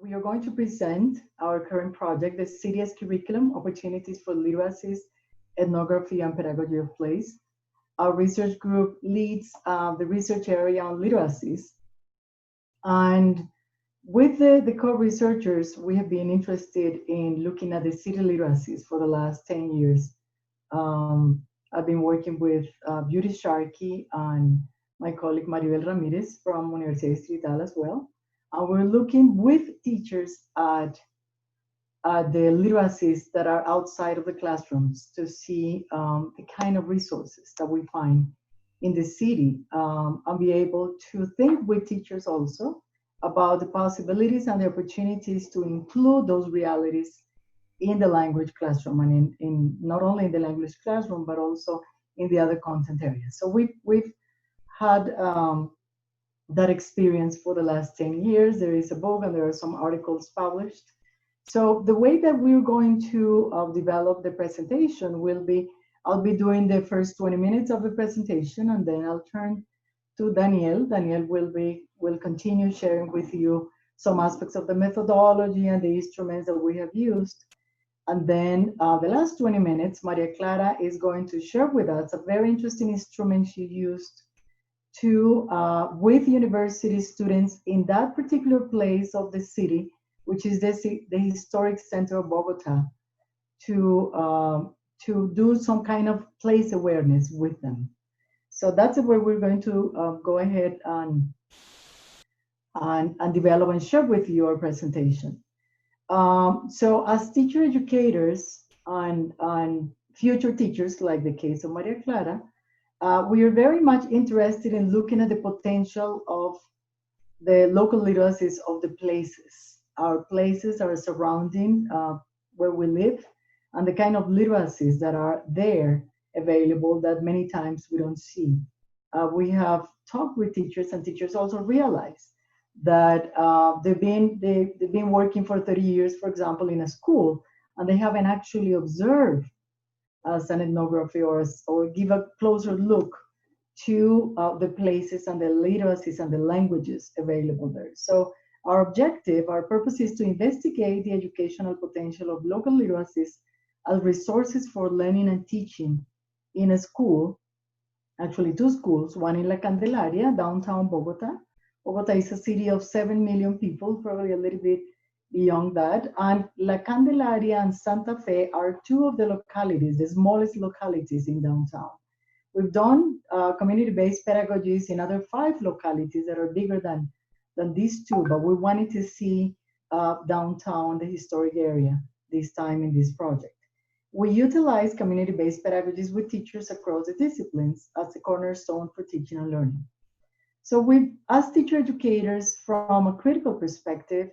we are going to present our current project, the CDS curriculum, Opportunities for Literacies, Ethnography, and Pedagogy of Place. Our research group leads the research area on literacies. And with the co-researchers, we have been interested in looking at the city literacies for the last 10 years. I've been working with Beauty Sharkey and my colleague Maribel Ramirez from Universidad Distrital as well. And we're looking with teachers at the literacies that are outside of the classrooms to see the kind of resources that we find in the city, and be able to think with teachers also about the possibilities and the opportunities to include those realities in the language classroom, and in not only in the language classroom, but also in the other content areas. So we've had that experience for the last 10 years. There is a book and there are some articles published. So the way that we're going to develop the presentation will be, I'll be doing the first 20 minutes of the presentation, and then I'll turn to Daniel. Daniel will continue sharing with you some aspects of the methodology and the instruments that we have used. And then the last 20 minutes, Maria Clara is going to share with us a very interesting instrument she used to, with university students in that particular place of the city, which is the historic center of Bogota, to do some kind of place awareness with them. So that's where we're going to go ahead and develop and share with you our presentation. So as teacher educators and future teachers, like the case of Maria Clara, we are very much interested in looking at the potential of the local literacies of the places. Our places are surrounding where we live, and the kind of literacies that are there available that many times we don't see. We have talked with teachers, and teachers also realize that they've been working for 30 years, for example, in a school, and they haven't actually observed as an ethnography or give a closer look to the places and the literacies and the languages available there. So our objective, our purpose is to investigate the educational potential of local literacies as resources for learning and teaching in a school, actually two schools, one in La Candelaria, downtown Bogota. Bogota is a city of 7 million people, probably a little bit beyond that. And La Candelaria and Santa Fe are two of the localities, the smallest localities in downtown. We've done community-based pedagogies in other 5 localities that are bigger than these two, but we wanted to see downtown, the historic area, this time in this project. We utilize community-based pedagogies with teachers across the disciplines as a cornerstone for teaching and learning. So as teacher educators, from a critical perspective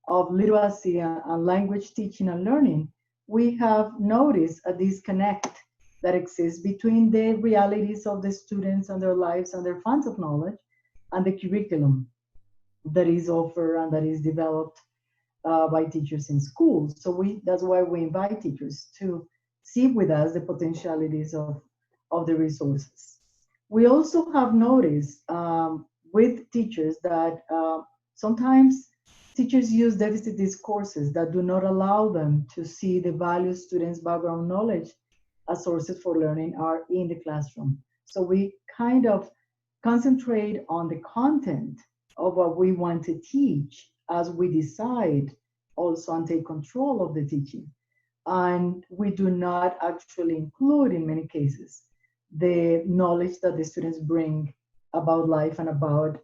of literacy and language teaching and learning, we have noticed a disconnect that exists between the realities of the students and their lives and their funds of knowledge and the curriculum that is offered and that is developed by teachers in schools. So that's why we invite teachers to see with us the potentialities of the resources. We also have noticed with teachers that sometimes teachers use deficit discourses that do not allow them to see the value students' background knowledge as sources for learning are in the classroom. So we kind of concentrate on the content of what we want to teach as we decide also and take control of the teaching. And we do not actually include, in many cases, the knowledge that the students bring about life and about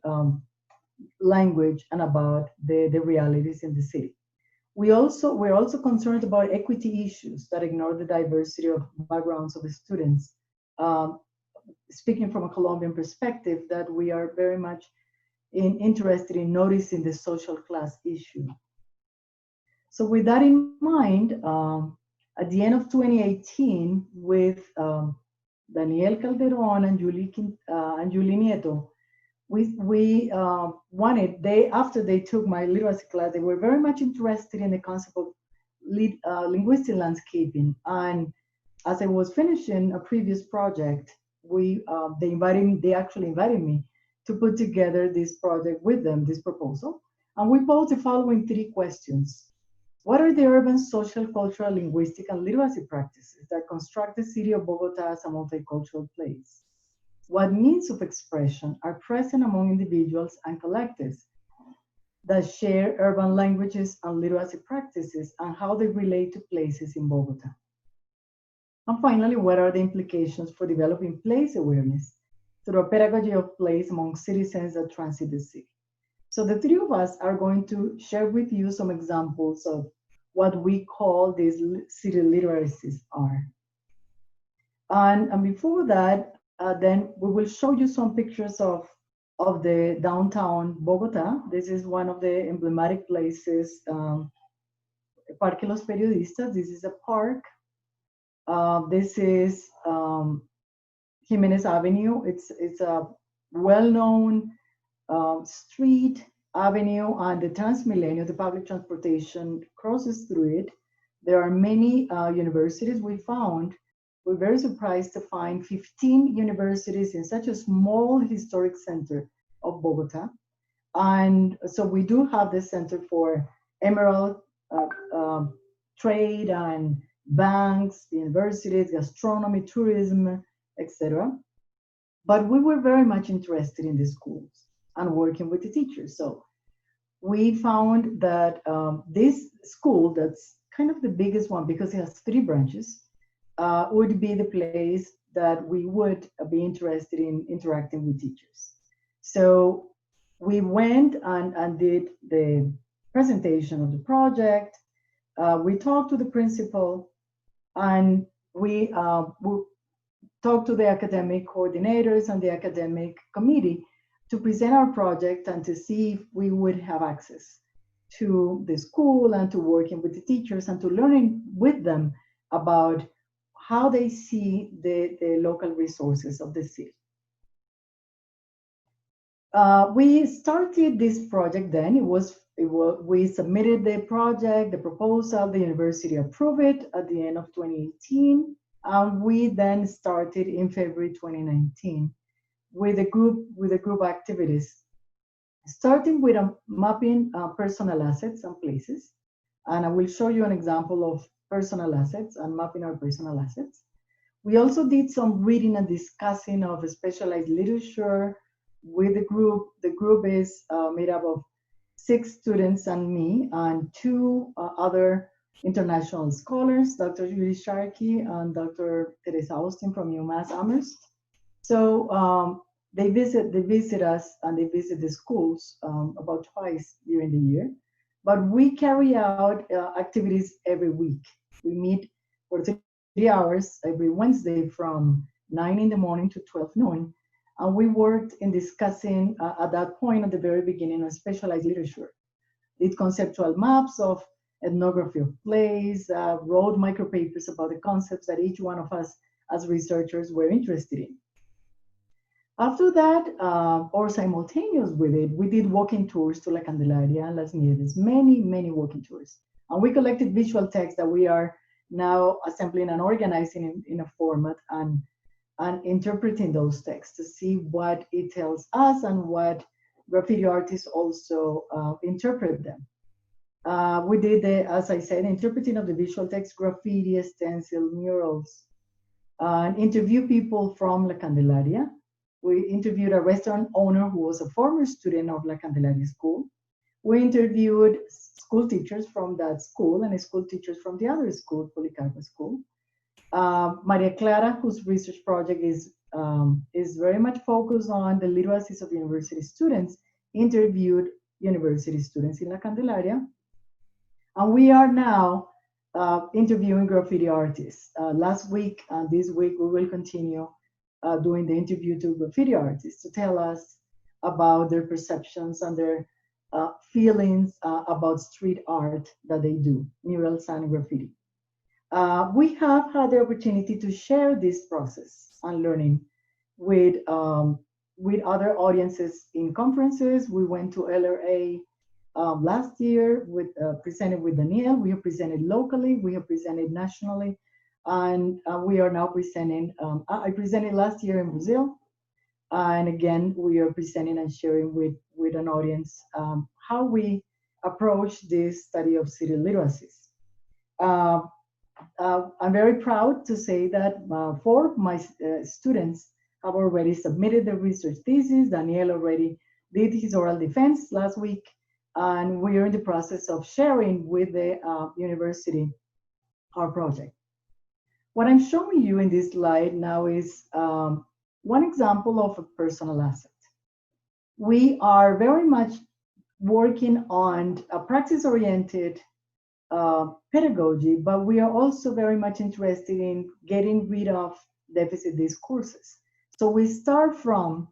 language and about the realities in the city. We're also concerned about equity issues that ignore the diversity of backgrounds of the students. Speaking from a Colombian perspective, that we are very much interested in noticing the social class issue. So with that in mind, at the end of 2018, with Daniel Calderón and Julie Nieto, we wanted, after they took my literacy class, they were very much interested in the concept of linguistic landscaping. And as I was finishing a previous project, they actually invited me to put together this project with them, this proposal. And we pose the following 3 questions. What are the urban, social, cultural, linguistic, and literacy practices that construct the city of Bogota as a multicultural place? What means of expression are present among individuals and collectives that share urban languages and literacy practices, and how they relate to places in Bogota? And finally, what are the implications for developing place awareness through a pedagogy of place among citizens that transit the city? So the 3 of us are going to share with you some examples of what we call these city literacies are. And before that, then we will show you some pictures of the downtown Bogota. This is one of the emblematic places, 𝗵𝗿𝗀𝗀𝗪𝗏𝗏𝗂𝗏 𝗂𝗏 This is a park. This is Jimenez Avenue. It's a well-known street, avenue, and the Transmilenio, the public transportation, crosses through it. There are many universities. We're very surprised to find 15 universities in such a small historic center of Bogota. And so we do have the Center for Emerald Trade and banks, universities, gastronomy, tourism, etc. But we were very much interested in the schools and working with the teachers. So we found that this school, that's kind of the biggest one because it has 3 branches, would be the place that we would be interested in interacting with teachers. So we went and did the presentation of the project. We talked to the principal, and we talked to the academic coordinators and the academic committee to present our project and to see if we would have access to the school and to working with the teachers and to learning with them about how they see the local resources of the city. We started this project then. We submitted the project, the proposal, the university approved it at the end of 2018. And we then started in February 2019 with a group activities, starting with mapping personal assets and places. And I will show you an example of personal assets and mapping our personal assets. We also did some reading and discussing of specialized literature with the group. The group is made up of 6 students and me, and 2 other international scholars, Dr. Julie Sharkey and Dr. Teresa Austin from UMass Amherst. So they visit us and they visit the schools about twice during the year. But we carry out activities every week. We meet for 3 hours every Wednesday from 9 in the morning to 12 noon. And we worked in discussing at that point at the very beginning of specialized literature. Did conceptual maps of ethnography of plays, wrote micropapers about the concepts that each one of us as researchers were interested in. After that, or simultaneous with it, we did walking tours to La Candelaria and Las Nieves, many walking tours. And we collected visual text that we are now assembling and organizing in a format and interpreting those texts to see what it tells us and what graffiti artists also interpret them. We did, as I said, interpreting of the visual text, graffiti, stencil, murals, and interview people from La Candelaria. We interviewed a restaurant owner who was a former student of La Candelaria School. We interviewed school teachers from that school and school teachers from the other school, 𝗵𝗿𝗱𝗀𝗪𝗏 School. Maria Clara, whose research project is very much focused on the literacies of university students, interviewed university students in La Candelaria. And we are now interviewing graffiti artists. Last week and this week, we will continue doing the interview to graffiti artists to tell us about their perceptions and their feelings about street art that they do, murals and graffiti. We have had the opportunity to share this process and learning with other audiences in conferences. We went to LRA last year, presented with Daniel. We have presented locally, we have presented nationally, and we are now presenting. I presented last year in Brazil, and again, we are presenting and sharing with an audience how we approach this study of city literacies. I'm very proud to say that 4 of my students have already submitted their research thesis. Daniel already did his oral defense last week, and we are in the process of sharing with the university our project. What I'm showing you in this slide now is one example of a personal asset. We are very much working on a practice-oriented pedagogy, but we are also very much interested in getting rid of deficit discourses. So we start from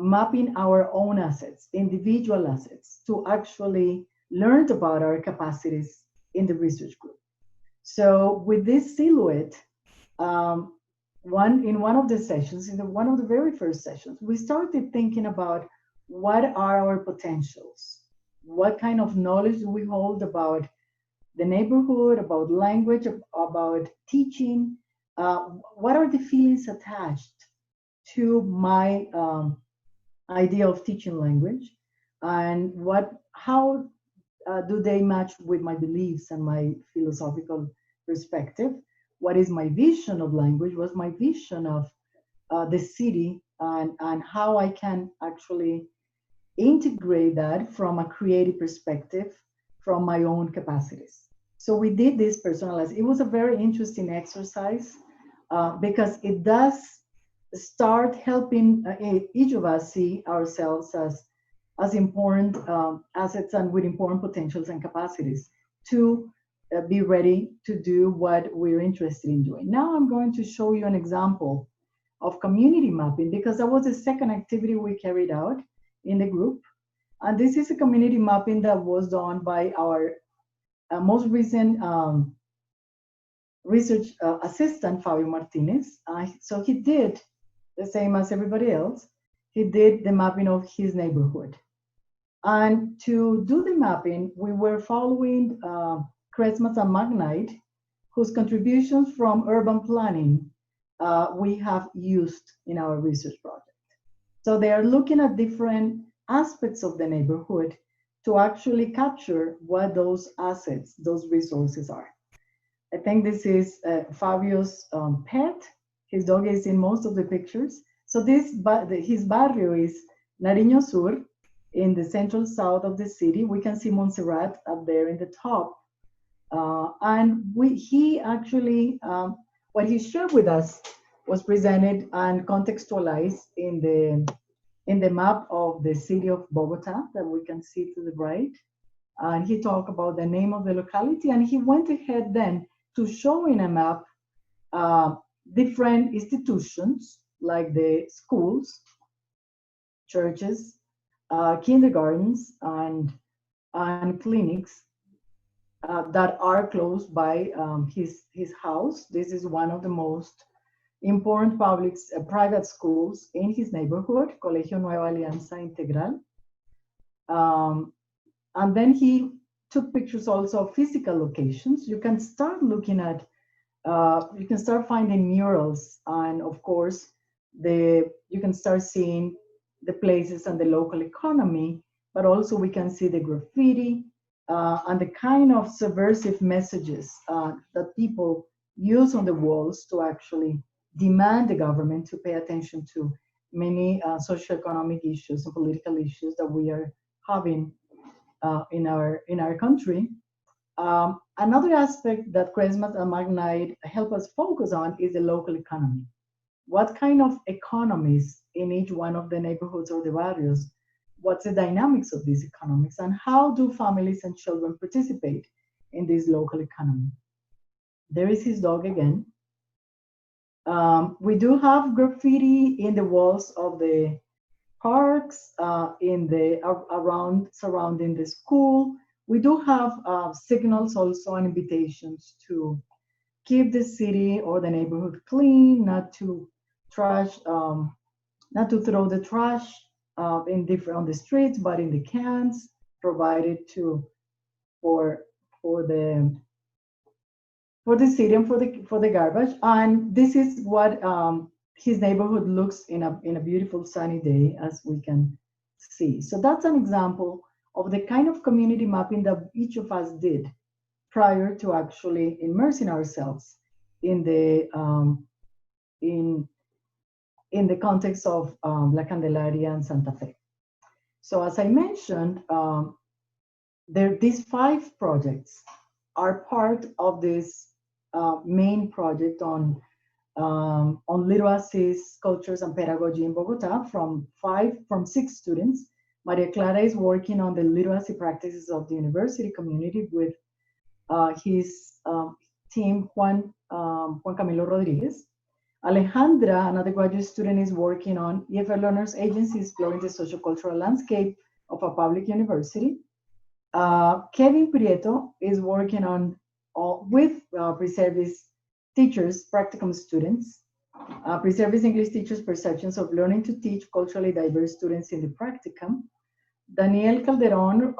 mapping our own assets, individual assets, to actually learn about our capacities in the research group. So with this silhouette, in one of the sessions, one of the very first sessions, we started thinking about what are our potentials? What kind of knowledge do we hold about the neighborhood, about language, about teaching? What are the feelings attached to my idea of teaching language? And how do they match with my beliefs and my philosophical perspective? What is my vision of language? What's my vision of the city? And how I can actually integrate that from a creative perspective, from my own capacities. So we did this personalized. It was a very interesting exercise because it does start helping each of us see ourselves as important assets and with important potentials and capacities to be ready to do what we're interested in doing. Now I'm going to show you an example of community mapping because that was the second activity we carried out in the group. And this is a community mapping that was done by our most recent research assistant, Fabio Martinez. So he did the same as everybody else. He did the mapping of his neighborhood. And to do the mapping, we were following 𝗏𝗪𝗪 and Magnite, whose contributions from urban planning we have used in our research project. So they are looking at different aspects of the neighborhood to actually capture what those assets, those resources are. I think this is Fabio's pet. His dog is in most of the pictures. So his barrio is Nariño Sur in the central south of the city. We can see Montserrat up there in the top. And he actually, what he shared with us was presented and contextualized in the map of the city of Bogota that we can see to the right. And he talked about the name of the locality, and he went ahead then to show in a map different institutions like the schools, churches, kindergartens, and clinics that are close by his house. This is one of the most important private schools in his neighborhood, Colegio 𝗂𝗲𝗄𝗏𝗂𝗍𝗓 Integral. And then he took pictures also of physical locations. You can start looking at, you can start finding murals, and of course, you can start seeing the places and the local economy, but also we can see the graffiti and the kind of subversive messages that people use on the walls to actually demand the government to pay attention to many socioeconomic issues and political issues that we are having in our country. Another aspect that 𝗏𝗪𝗪 and Magnite help us focus on is the local economy. What kind of economies in each one of the neighborhoods or the barrios? What's the dynamics of these economies, and how do families and children participate in this local economy? There is his dog again. We do have graffiti in the walls of the parks, surrounding the school. We do have signals also and invitations to keep the city or the neighborhood clean, not to throw the trash on the streets, but in the cans provided for the city and for the garbage. And this is what his neighborhood looks in a beautiful sunny day, as we can see. So that's an example of the kind of community mapping that each of us did prior to actually immersing ourselves in the in the context of La Candelaria and Santa Fe. So as I mentioned, these 5 projects are part of this main project on literacies, cultures, and pedagogy in Bogota from 6 students. Maria Clara is working on the literacy practices of the university community with his team, Juan Camilo Rodriguez. Alejandra, another graduate student, is working on EFL Learners Agency exploring the sociocultural landscape of a public university. Kevin Prieto is working on with pre-service teachers, practicum students, pre-service English teachers' perceptions of learning to teach culturally diverse students in the practicum. Daniel Calderon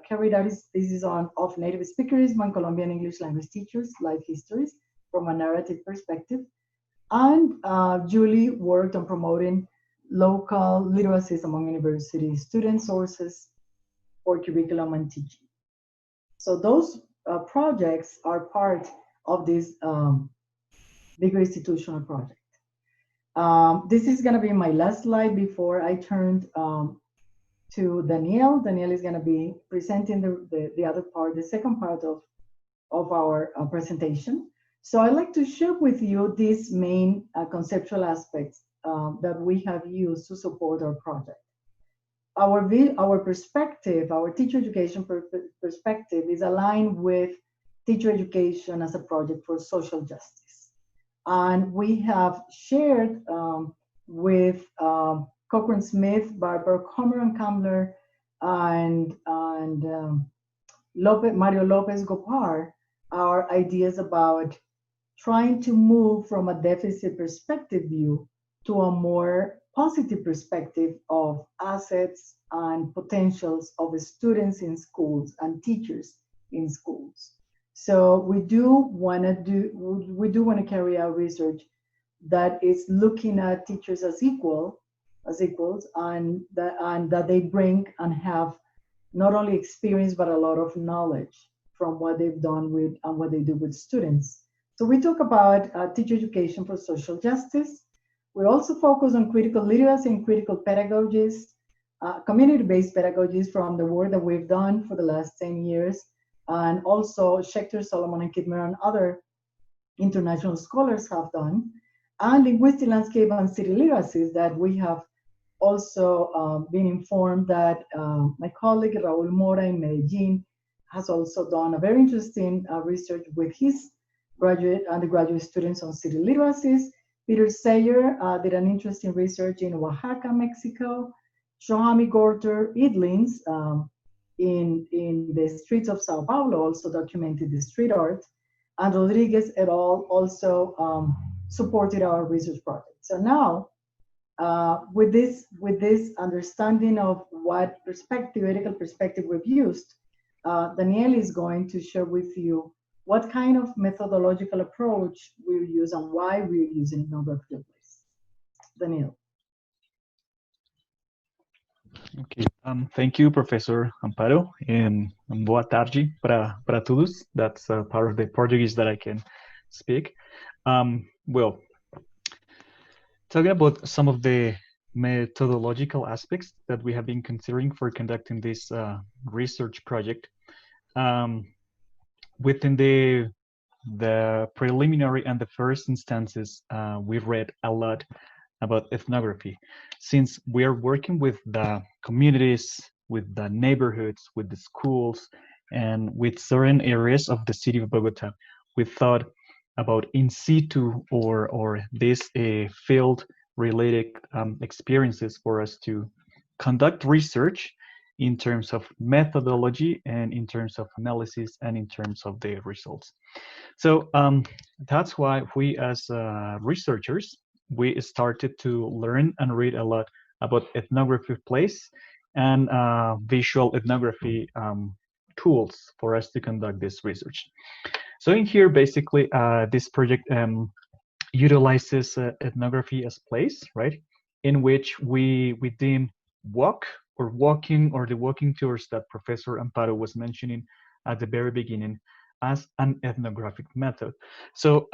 carried out his thesis of native speakerism and Colombian English language teachers' life histories from a narrative perspective. And Julie worked on promoting local literacies among university student sources for curriculum and teaching. So those projects are part of this bigger institutional project. This is going to be my last slide before I turn to Daniel. Daniel is going to be presenting the other part, the second part of our presentation. So I'd like to share with you these main conceptual aspects that we have used to support our project. Our perspective, our teacher education perspective is aligned with teacher education as a project for social justice. And we have shared with Cochrane Smith, Barbara 𝗏𝗏 and Mario Lopez-Gopar our ideas about trying to move from a deficit perspective view to a more positive perspective of assets and potentials of the students in schools and teachers in schools. So we do want to carry out research that is looking at teachers as equals, and that they bring and have not only experience but a lot of knowledge from what they've done with and what they do with students. So we talk about teacher education for social justice. We also focus on critical literacy and critical pedagogies, community-based pedagogies from the work that we've done for the last 10 years, and also Schechter, Solomon, and Kidmer and other international scholars have done, and linguistic landscape and city literacies that we have also been informed that my colleague Raúl Mora in Medellin has also done a very interesting research with his undergraduate students on city literacies. Peter Sayer did an interesting research in Oaxaca, Mexico. Johanny Gorter Idlins in the streets of Sao Paulo also documented the street art. And Rodriguez et al. Also supported our research project. So now, with this understanding of what ethical perspective we've used, Daniel is going to share with you what kind of methodological approach we use and why we're using ethnography. Daniel. Okay, thank you, Professor Amparo, and boa tarde para todos. That's part of the Portuguese that I can speak. Well, talking about some of the methodological aspects that we have been considering for conducting this research project. Within the preliminary and the first instances, we read a lot about ethnography, since we are working with the communities, with the neighborhoods, with the schools, and with certain areas of the city of Bogota. We thought about in situ or this field-related experiences for us to conduct research in terms of methodology and in terms of analysis and in terms of the results. So that's why we as researchers, we started to learn and read a lot about ethnography plays and visual ethnography tools for us to conduct this research. So in here, basically, this project utilizes ethnography as plays, right? In which we then walk or walking, or the walking tours that Professor Amparo was mentioning at the very beginning as an ethnographic method. So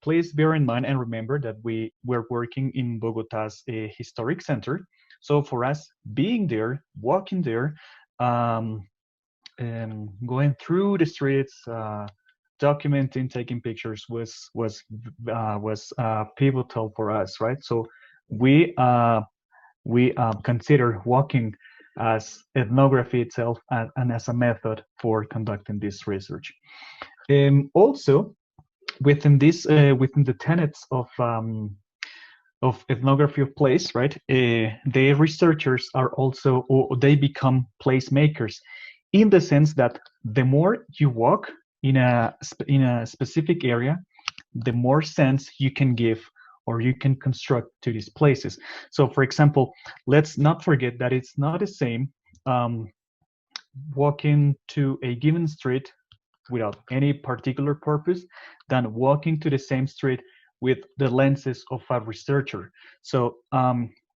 please bear in mind and remember that we're working in Bogota's historic center. So for us, being there, walking there, going through the streets, documenting, taking pictures was pivotal for us, right? So we consider walking as ethnography itself and as a method for conducting this research. Also, within this, within the tenets of ethnography of place, right? The researchers are also, or they become placemakers, in the sense that the more you walk in a specific area, the more sense you can give or you can construct to these places. So, for example, let's not forget that it's not the same walking to a given street without any particular purpose than walking to the same street with the lenses of a researcher. So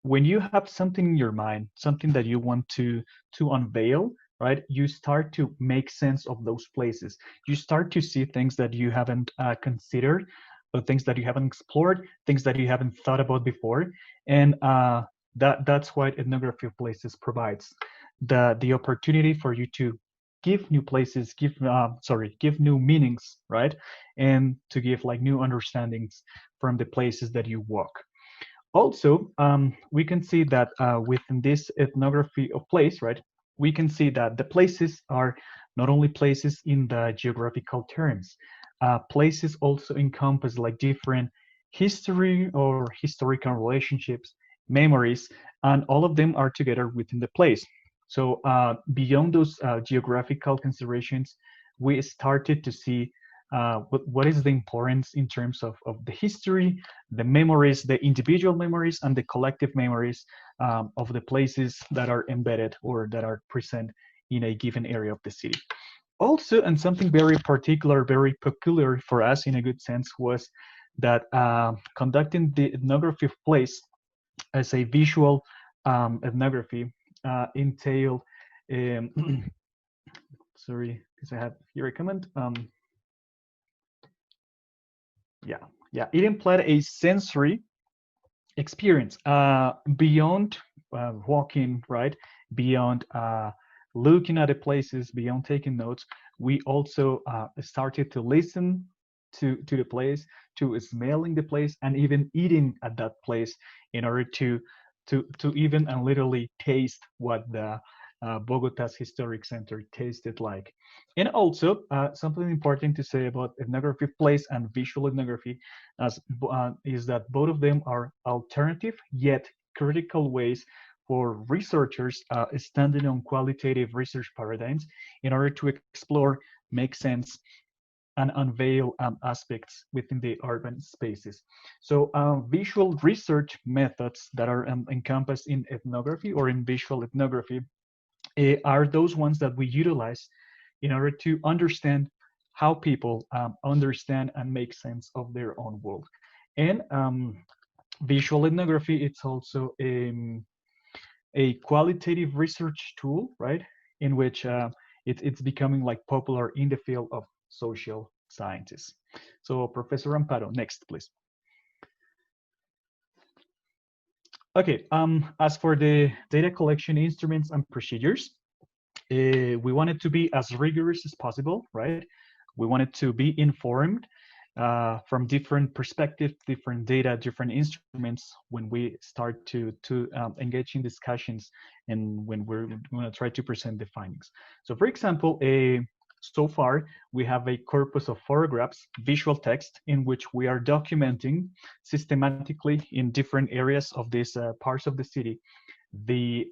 when you have something in your mind, something that you want to unveil, right, you start to make sense of those places. You start to see things that you haven't considered, or things that you haven't explored, things that you haven't thought about before. And that's what ethnography of places provides. The opportunity for you to give new places, give new meanings, right? And to give like new understandings from the places that you walk. Also, we can see that within this ethnography of place, right, we can see that the places are not only places in the geographical terms. Places also encompass like different history or historical relationships, memories, and all of them are together within the place. So beyond those geographical considerations, we started to see what is the importance in terms of the history, the memories, the individual memories, and the collective memories of the places that are embedded or that are present in a given area of the city. Also, and something very particular, very peculiar for us in a good sense, was that conducting the ethnography of place as a visual ethnography entailed, sorry, because I have here a comment. It implied a sensory experience beyond walking, right? Beyond looking at the places, beyond taking notes. We also started to listen to the place, to smelling the place, and even eating at that place in order to even and literally taste what the Bogota's historic center tasted like. And also something important to say about ethnography of place and visual ethnography is that both of them are alternative yet critical ways for researchers standing on qualitative research paradigms in order to explore, make sense, and unveil aspects within the urban spaces. So visual research methods that are encompassed in ethnography or in visual ethnography are those ones that we utilize in order to understand how people understand and make sense of their own world. And visual ethnography, it's also a qualitative research tool, right? In which it's becoming like popular in the field of social sciences. So Professor Amparo, next, please. Okay, as for the data collection instruments and procedures, we want it to be as rigorous as possible, right? We want it to be informed from different perspectives, different data, different instruments when we start to engage in discussions and when we're going to try to present the findings. So for example, so far we have a corpus of photographs, visual text, in which we are documenting systematically in different areas of these parts of the city, the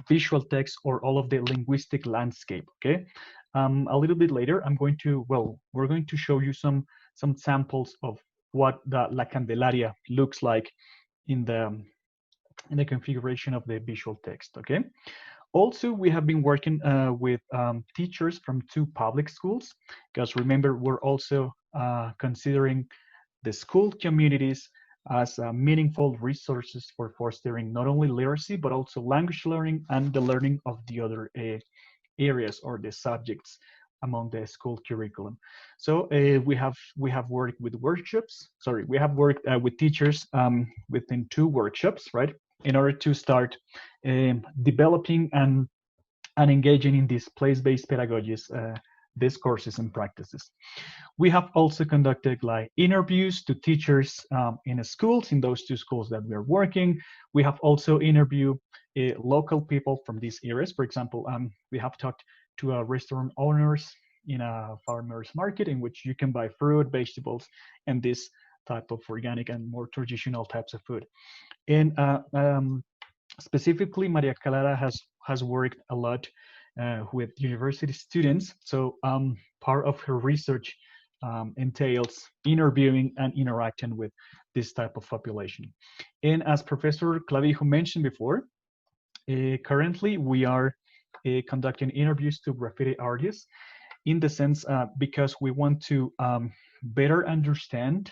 visual text or all of the linguistic landscape, okay? A little bit later, we're going to show you some samples of what the La Candelaria looks like in the configuration of the visual text, okay? Also, we have been working with teachers from 2 public schools, because remember, we're also considering the school communities as meaningful resources for fostering not only literacy, but also language learning and the learning of the other areas or the subjects among the school curriculum. So we have worked with workshops. Sorry, we have worked with teachers within 2 workshops, right, in order to start developing and engaging in these place-based pedagogies, discourses and practices. We have also conducted like interviews to teachers in schools, in those 2 schools that we are working. We have also interviewed local people from these areas. For example, we have talked to restaurant owners in a farmer's market in which you can buy fruit, vegetables, and this type of organic and more traditional types of food. And specifically, Maria Clara has worked a lot with university students. So part of her research entails interviewing and interacting with this type of population. And as Professor Clavijo mentioned before, currently we are conducting interviews to graffiti artists in the sense because we want to better understand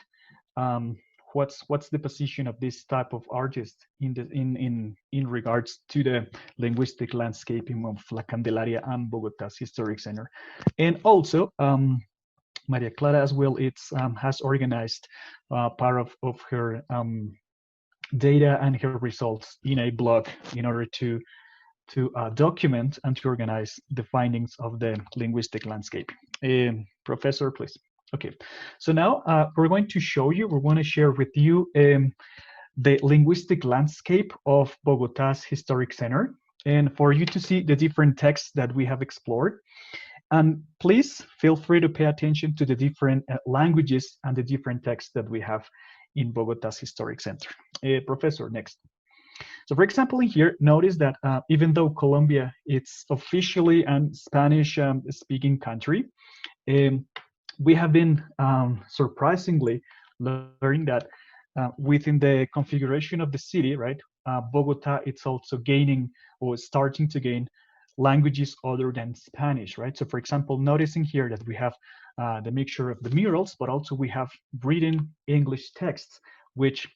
what's the position of this type of artist in regards to the linguistic landscaping of La Candelaria and Bogota's historic center. And also Maria Clara as well, has organized part of her data and her results in a blog in order to document and to organize the findings of the linguistic landscape. Professor, please. Okay, so now we're going to share with you the linguistic landscape of Bogota's historic center, and for you to see the different texts that we have explored. And please feel free to pay attention to the different languages and the different texts that we have in Bogota's historic center. Professor, next. So for example, in here, notice that even though Colombia is officially a Spanish speaking country, we have been surprisingly learning that within the configuration of the city, right, Bogota, it's also gaining or starting to gain languages other than Spanish, right? So for example, noticing here that we have the mixture of the murals, but also we have written English texts, which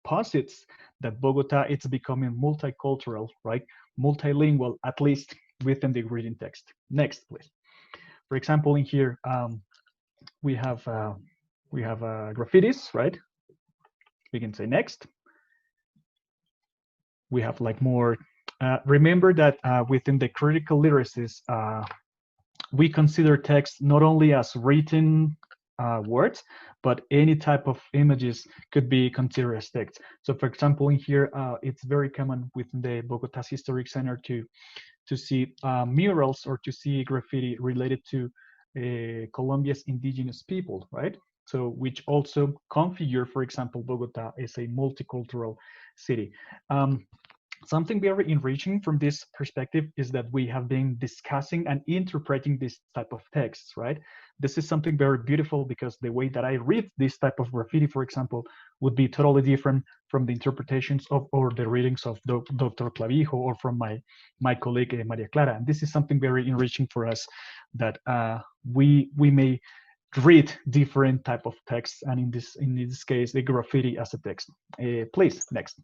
posits that Bogota it's becoming multicultural, right? Multilingual, at least within the written text. Next, please. For example, in here we have graffitis, right? We can say next. We have like more. Remember that within the critical literacies, we consider text not only as written words, but any type of images could be considered as text. So for example, in here, it's very common within the Bogota's Historic Center to see murals or to see graffiti related to Colombia's indigenous people, right? So which also configure, for example, Bogota as a multicultural city. Something very enriching from this perspective is that we have been discussing and interpreting this type of texts, right? This is something very beautiful because the way that I read this type of graffiti, for example, would be totally different from the interpretations of or the readings of Dr. Clavijo or from my colleague Maria Clara. And this is something very enriching for us that we may read different type of texts, and in this case, the graffiti as a text. Please, next.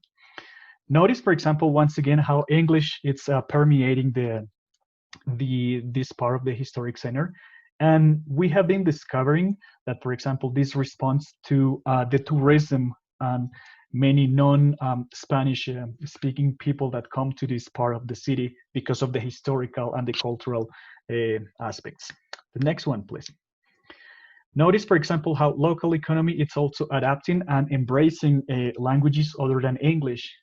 Notice, for example, once again, how English it's permeating this part of the historic center. And we have been discovering that, for example, this responds to the tourism and many non-Spanish speaking people that come to this part of the city because of the historical and the cultural aspects. The next one, please. Notice, for example, how local economy it's also adapting and embracing languages other than English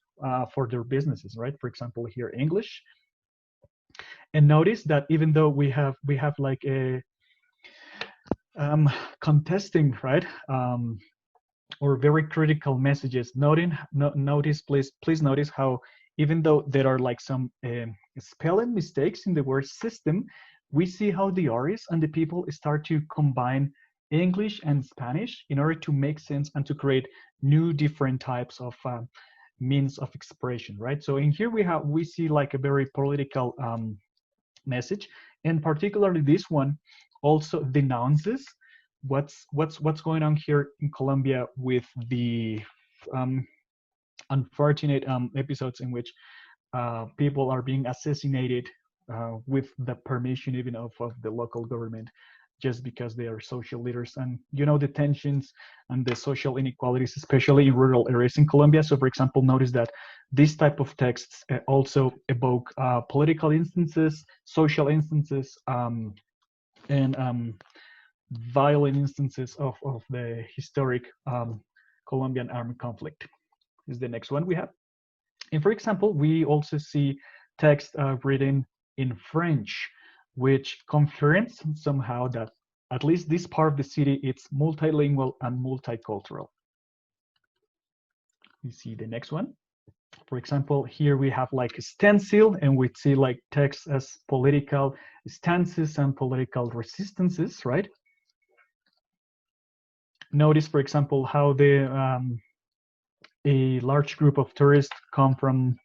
for their businesses, right? For example, here English. And notice that even though we have like a contesting, right, or very critical messages. Notice, please notice how even though there are like some spelling mistakes in the word system, we see how the artists and the people start to combine English and Spanish in order to make sense and to create new different types of means of expression, right? So in here we see like a very political message, and particularly this one also denounces what's going on here in Colombia with the unfortunate episodes in which people are being assassinated with the permission even of the local government, just because they are social leaders. And you know the tensions and the social inequalities, especially in rural areas in Colombia. So for example, notice that this type of texts also evoke political instances, social instances, and violent instances of the historic Colombian armed conflict. Is the next one we have. And for example, we also see text written in French, which confirms somehow that at least this part of the city, it's multilingual and multicultural. You see the next one. For example, here we have like a stencil, and we see like text as political stances and political resistances, right? Notice, for example, how a large group of tourists come from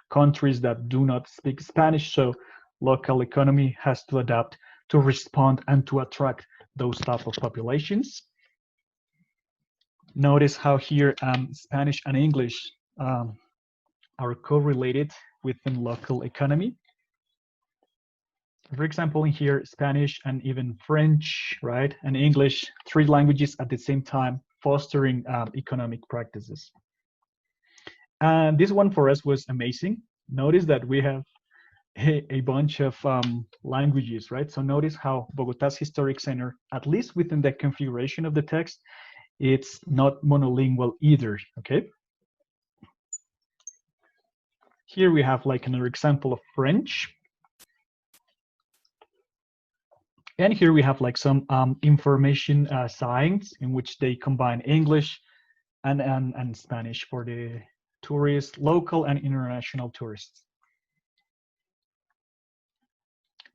countries that do not speak Spanish, so local economy has to adapt to respond and to attract those type of populations. Notice how here Spanish and English are correlated within local economy. For example, in here, Spanish and even French, right, and English, 3 languages at the same time, fostering economic practices. And this one for us was amazing. Notice that we have a bunch of languages, right? So notice how Bogota's historic center, at least within the configuration of the text, it's not monolingual either, okay? Here we have like another example of French. And here we have like some information signs in which they combine English and Spanish for the tourists, local and international tourists.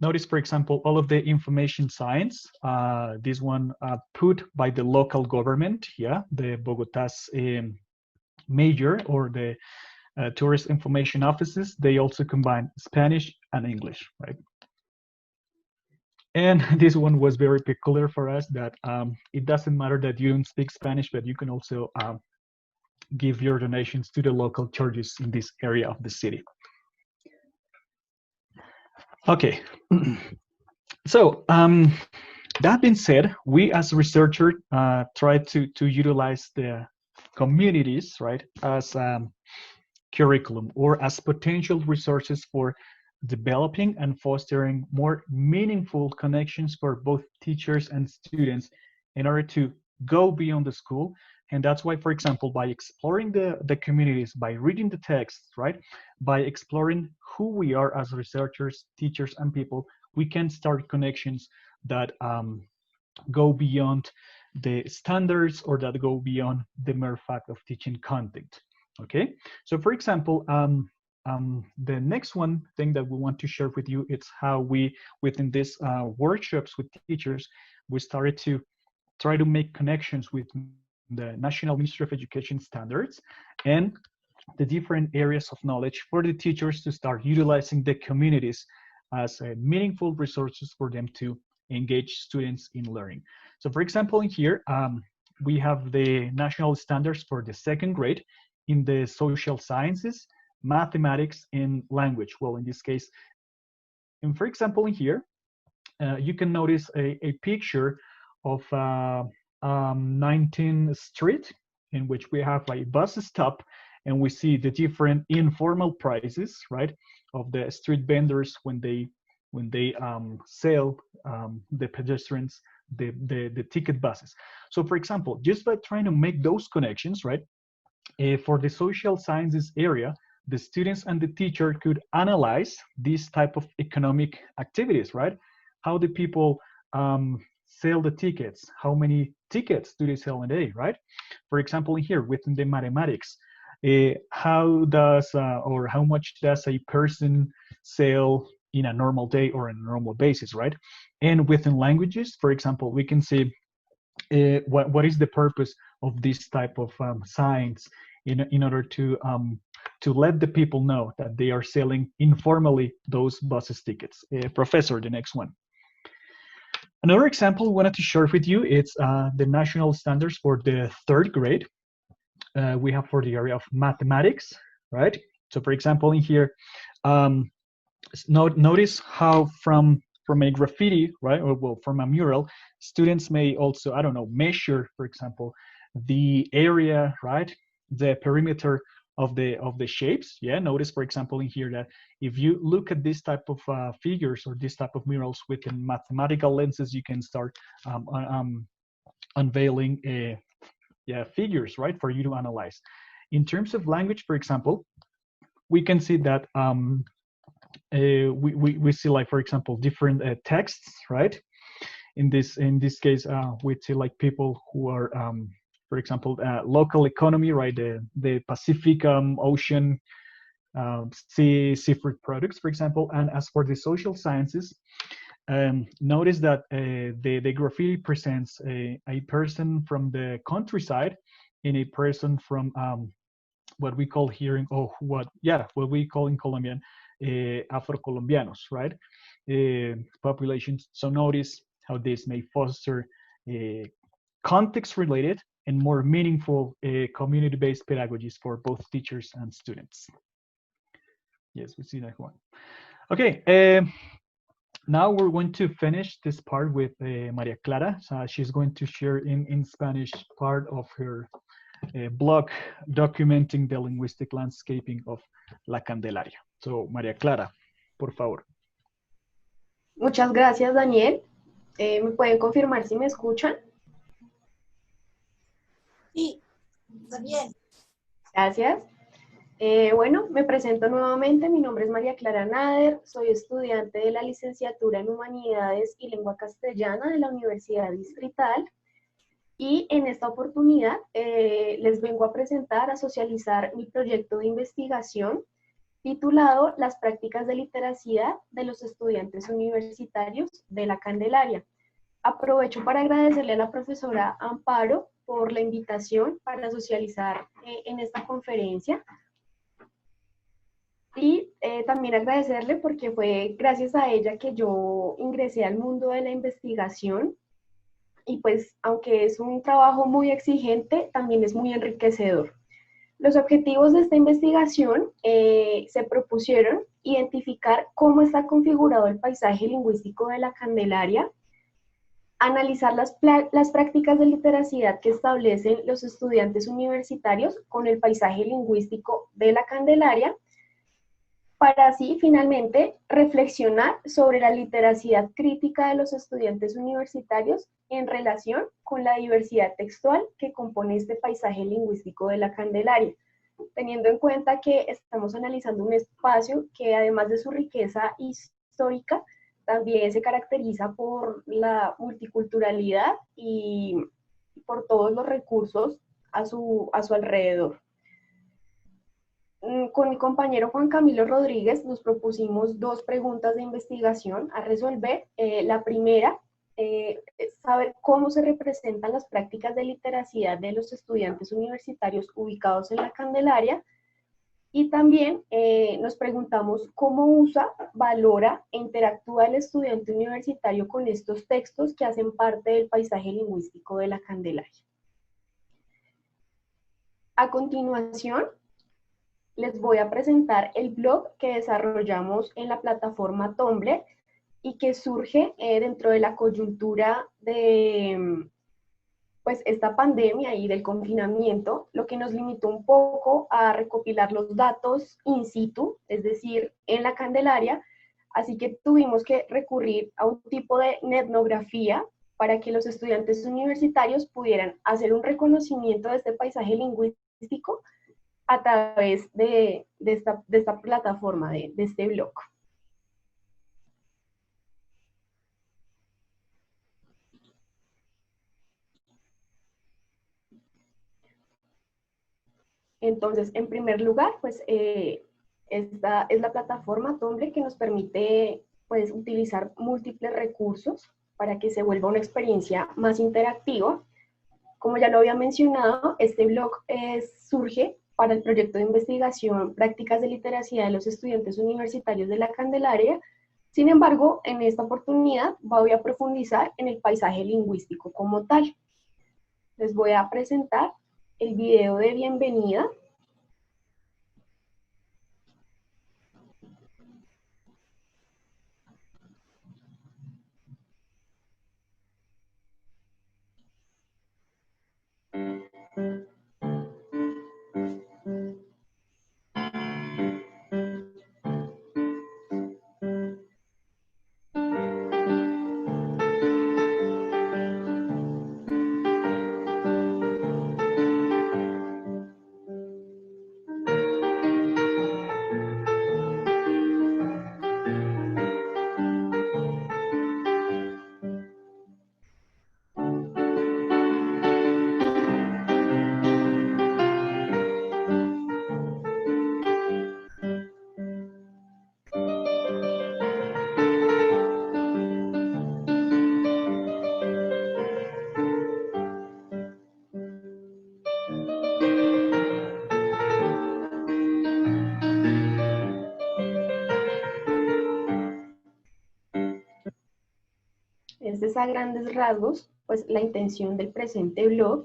Notice, for example, all of the information signs, this one put by the local government, yeah, the Bogota's major or the tourist information offices, they also combine Spanish and English, right? And this one was very peculiar for us, that it doesn't matter that you don't speak Spanish, but you can also give your donations to the local churches in this area of the city. Okay, so that being said, we as researchers try to utilize the communities, right, as curriculum or as potential resources for developing and fostering more meaningful connections for both teachers and students in order to go beyond the school. And that's why, for example, by exploring the communities, by reading the texts, right, by exploring who we are as researchers, teachers, and people, we can start connections that go beyond the standards or that go beyond the mere fact of teaching content. Okay, so for example, the next one thing that we want to share with you is how we, within these workshops with teachers, we started to try to make connections with the National Ministry of Education standards and the different areas of knowledge for the teachers to start utilizing the communities as meaningful resources for them to engage students in learning. So for example, in here, we have the national standards for the 2nd grade in the social sciences, mathematics, and language. Well, in this case, and for example, in here, you can notice a picture of 19th Street, in which we have a bus stop, and we see the different informal prices, right, of the street vendors when they sell the pedestrians the ticket buses. So, for example, just by trying to make those connections, right, for the social sciences area, the students and the teacher could analyze these type of economic activities, right? How the people sell the tickets, how many tickets do they sell a day, right? For example, here within the mathematics, how does or how much does a person sell in a normal day or on a normal basis, right? And within languages, for example, we can see what is the purpose of this type of signs in order to let the people know that they are selling informally those buses tickets. Professor, the next one. Another example I wanted to share with you, it's the national standards for the 3rd grade. we have for the area of mathematics, right? So for example, in here, notice how from a graffiti, right, or well, from a mural, students may also, I don't know, measure, for example, the area, right, the perimeter of the shapes. Yeah, notice, for example, in here that if you look at this type of figures or this type of murals within mathematical lenses, you can start unveiling figures, right, for you to analyze. In terms of language, for example, we can see that we see, like, for example, different texts, right? In this case, we see like people who are, for example, local economy, right? The Pacific Ocean seafood products, for example. And as for the social sciences, notice that the graffiti presents a person from the countryside and a person from what we call here in what we call in Colombian Afro-Colombianos, right? Populations. So notice how this may foster context-related and more meaningful community-based pedagogies for both teachers and students. Yes, we see that one. Okay, now we're going to finish this part with Maria Clara. So she's going to share in Spanish part of her blog documenting the linguistic landscaping of La Candelaria. So, María Clara, por favor. Muchas gracias, Daniel. ¿Me pueden confirmar si me escuchan? Sí, está bien. Gracias. Bueno, me presento nuevamente. Mi nombre es María Clara Nader. Soy estudiante de la licenciatura en Humanidades y Lengua Castellana de la Universidad Distrital. Y en esta oportunidad les vengo a presentar, a socializar mi proyecto de investigación titulado Las prácticas de literacidad de los estudiantes universitarios de la Candelaria. Aprovecho para agradecerle a la profesora Amparo por la invitación para socializar en esta conferencia. Y también agradecerle porque fue gracias a ella que yo ingresé al mundo de la investigación. Y pues, aunque es un trabajo muy exigente, también es muy enriquecedor. Los objetivos de esta investigación se propusieron identificar cómo está configurado el paisaje lingüístico de la Candelaria, analizar las prácticas de literacidad que establecen los estudiantes universitarios con el paisaje lingüístico de la Candelaria, para así finalmente reflexionar sobre la literacidad crítica de los estudiantes universitarios en relación con la diversidad textual que compone este paisaje lingüístico de la Candelaria, teniendo en cuenta que estamos analizando un espacio que, además de su riqueza histórica, también se caracteriza por la multiculturalidad y por todos los recursos a su alrededor. Con mi compañero Juan Camilo Rodríguez nos propusimos dos preguntas de investigación a resolver. La primera, saber cómo se representan las prácticas de literacidad de los estudiantes universitarios ubicados en la Candelaria. Y también nos preguntamos cómo usa, valora e interactúa el estudiante universitario con estos textos que hacen parte del paisaje lingüístico de la Candelaria. A continuación, les voy a presentar el blog que desarrollamos en la plataforma Tumblr y que surge dentro de la coyuntura de pues, esta pandemia y del confinamiento, lo que nos limitó un poco a recopilar los datos in situ, es decir, en la Candelaria, así que tuvimos que recurrir a un tipo de etnografía para que los estudiantes universitarios pudieran hacer un reconocimiento de este paisaje lingüístico a través de esta plataforma, de este blog. Entonces, en primer lugar, pues esta es la plataforma Tumblr que nos permite pues, utilizar múltiples recursos para que se vuelva una experiencia más interactiva. Como ya lo había mencionado, este blog surge para el proyecto de investigación Prácticas de literacidad de los estudiantes universitarios de la Candelaria. Sin embargo, en esta oportunidad voy a profundizar en el paisaje lingüístico como tal. Les voy a presentar el video de bienvenida. Este es a grandes rasgos, pues la intención del presente blog.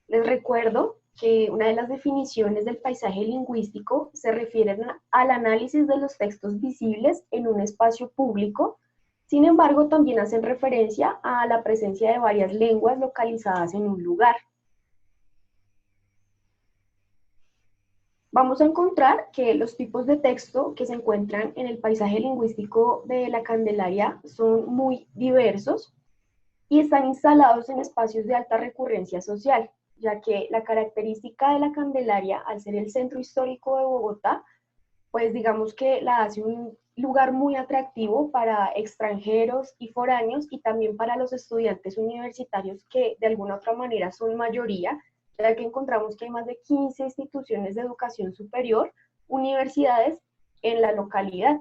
Les recuerdo que una de las definiciones del paisaje lingüístico se refiere al análisis de los textos visibles en un espacio público. Sin embargo, también hacen referencia a la presencia de varias lenguas localizadas en un lugar. Vamos a encontrar que los tipos de texto que se encuentran en el paisaje lingüístico de la Candelaria son muy diversos y están instalados en espacios de alta recurrencia social, ya que la característica de la Candelaria, al ser el centro histórico de Bogotá, pues digamos que la hace un lugar muy atractivo para extranjeros y foráneos y también para los estudiantes universitarios que de alguna otra manera son mayoría, ya que encontramos que hay más de 15 instituciones de educación superior, universidades en la localidad.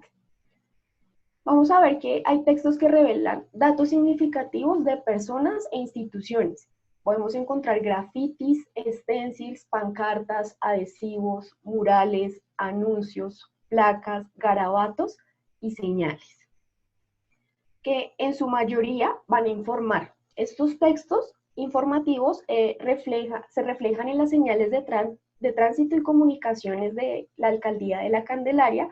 Vamos a ver que hay textos que revelan datos significativos de personas e instituciones. Podemos encontrar grafitis, stencils, pancartas, adhesivos, murales, anuncios, placas, garabatos y señales, que en su mayoría van a informar. Estos textos informativos se reflejan en las señales de tránsito y comunicaciones de la Alcaldía de la Candelaria,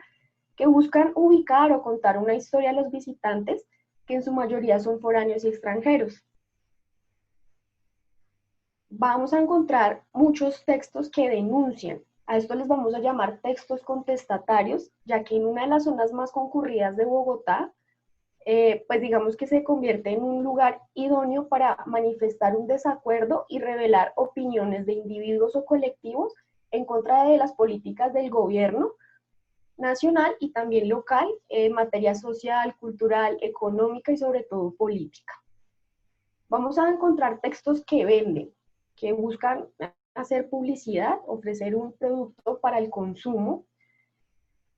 que buscan ubicar o contar una historia a los visitantes, que en su mayoría son foráneos y extranjeros. Vamos a encontrar muchos textos que denuncian. A esto les vamos a llamar textos contestatarios, ya que en una de las zonas más concurridas de Bogotá, pues digamos que se convierte en un lugar idóneo para manifestar un desacuerdo y revelar opiniones de individuos o colectivos en contra de las políticas del gobierno nacional y también local, en materia social, cultural, económica y sobre todo política. Vamos a encontrar textos que venden, que buscan hacer publicidad, ofrecer un producto para el consumo.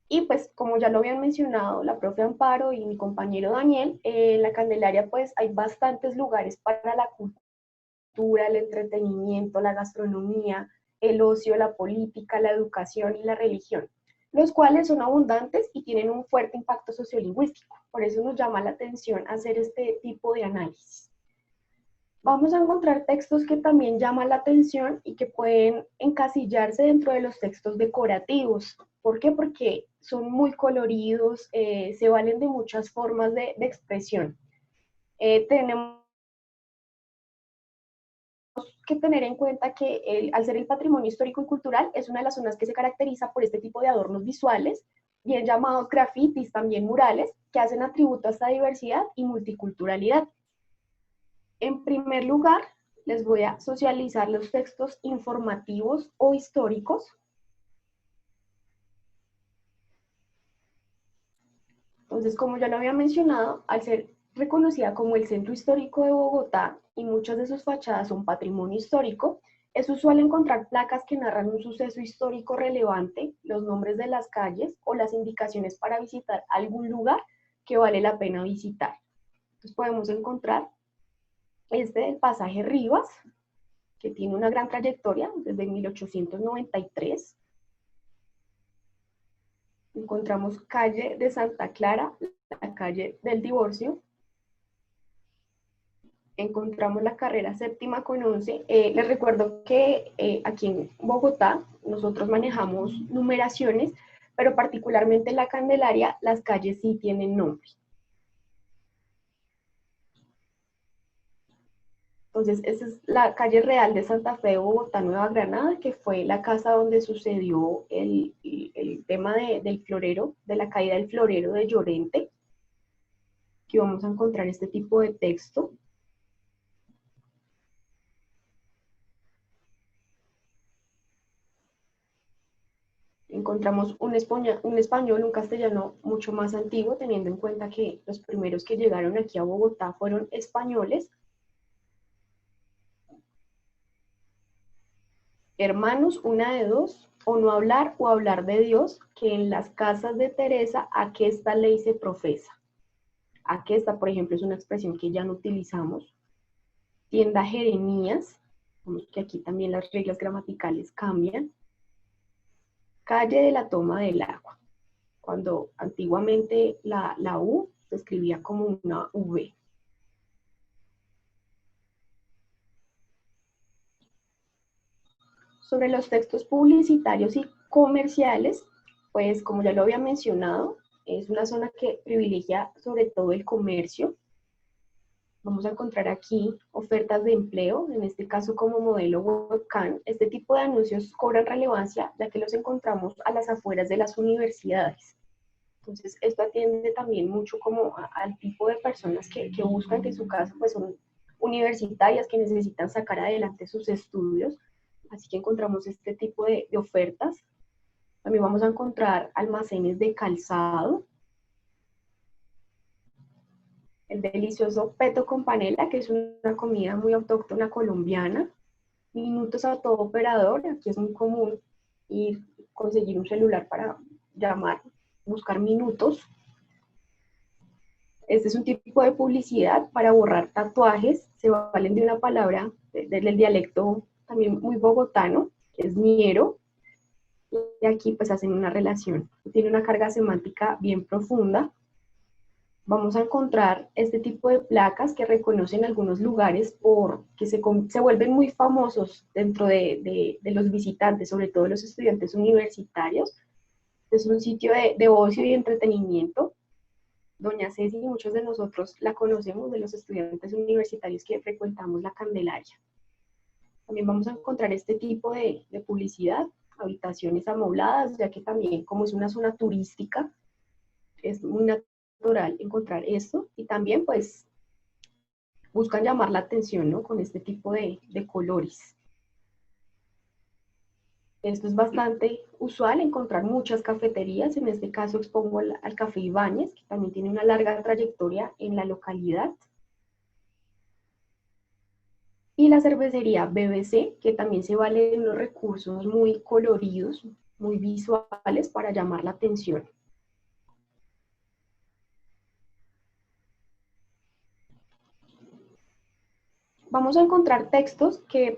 Y pues como ya lo habían mencionado la profe Amparo y mi compañero Daniel, en la Candelaria pues hay bastantes lugares para la cultura, el entretenimiento, la gastronomía, el ocio, la política, la educación y la religión, los cuales son abundantes y tienen un fuerte impacto sociolingüístico. Por eso nos llama la atención hacer este tipo de análisis. Vamos a encontrar textos que también llaman la atención y que pueden encasillarse dentro de los textos decorativos. ¿Por qué? Porque son muy coloridos, se valen de muchas formas de expresión. Tenemos que tener en cuenta que al ser el patrimonio histórico y cultural es una de las zonas que se caracteriza por este tipo de adornos visuales, bien llamados grafitis, también murales, que hacen atributo a esta diversidad y multiculturalidad. En primer lugar, les voy a socializar los textos informativos o históricos. Entonces, como ya lo había mencionado, al ser reconocida como el centro histórico de Bogotá y muchas de sus fachadas son patrimonio histórico, es usual encontrar placas que narran un suceso histórico relevante, los nombres de las calles o las indicaciones para visitar algún lugar que vale la pena visitar. Entonces podemos encontrar este del pasaje Rivas, que tiene una gran trayectoria desde 1893. Encontramos calle de Santa Clara, la calle del divorcio. encontramos la carrera séptima con 11. Les recuerdo que aquí en Bogotá nosotros manejamos numeraciones, pero particularmente en la Candelaria las calles sí tienen nombre. Entonces, esa es la calle real de Santa Fe de Bogotá, Nueva Granada, que fue la casa donde sucedió el tema del florero, de la caída del florero de Llorente. Aquí vamos a encontrar este tipo de texto. Encontramos un español, un castellano mucho más antiguo, teniendo en cuenta que los primeros que llegaron aquí a Bogotá fueron españoles. Hermanos, una de dos, o no hablar o hablar de Dios, que en las casas de Teresa aquesta ley se profesa. Aquesta, por ejemplo, es una expresión que ya no utilizamos. Tienda Jeremías, vemos que aquí también las reglas gramaticales cambian. Calle de la toma del agua, cuando antiguamente la U se escribía como una V. Sobre los textos publicitarios y comerciales, pues como ya lo había mencionado, es una zona que privilegia sobre todo el comercio. Vamos a encontrar aquí ofertas de empleo, en este caso como modelo webcam. Este tipo de anuncios cobran relevancia ya que los encontramos a las afueras de las universidades. Entonces esto atiende también mucho como al tipo de personas que buscan, que en su caso pues son universitarias, que necesitan sacar adelante sus estudios. Así que encontramos este tipo de ofertas. También vamos a encontrar almacenes de calzado. El delicioso peto con panela, que es una comida muy autóctona colombiana. Minutos a todo operador, aquí es muy común conseguir un celular para llamar, buscar minutos. Este es un tipo de publicidad para borrar tatuajes, se valen de una palabra del dialecto también muy bogotano, que es ñero, y aquí pues hacen una relación. Tiene una carga semántica bien profunda. Vamos a encontrar este tipo de placas que reconocen algunos lugares porque se vuelven muy famosos dentro de los visitantes, sobre todo los estudiantes universitarios. Es un sitio de ocio y entretenimiento. Doña Ceci, muchos de nosotros la conocemos, de los estudiantes universitarios que frecuentamos la Candelaria. También vamos a encontrar este tipo de publicidad, habitaciones amobladas, ya que también como es una zona turística, es muy natural encontrar esto, y también pues buscan llamar la atención, ¿no?, con este tipo de colores. Esto es bastante usual, encontrar muchas cafeterías, en este caso expongo al Café Ibáñez, que también tiene una larga trayectoria en la localidad. Y la cervecería 𝗵𝗶𝗀, que también se vale de unos recursos muy coloridos, muy visuales para llamar la atención. Vamos a encontrar textos que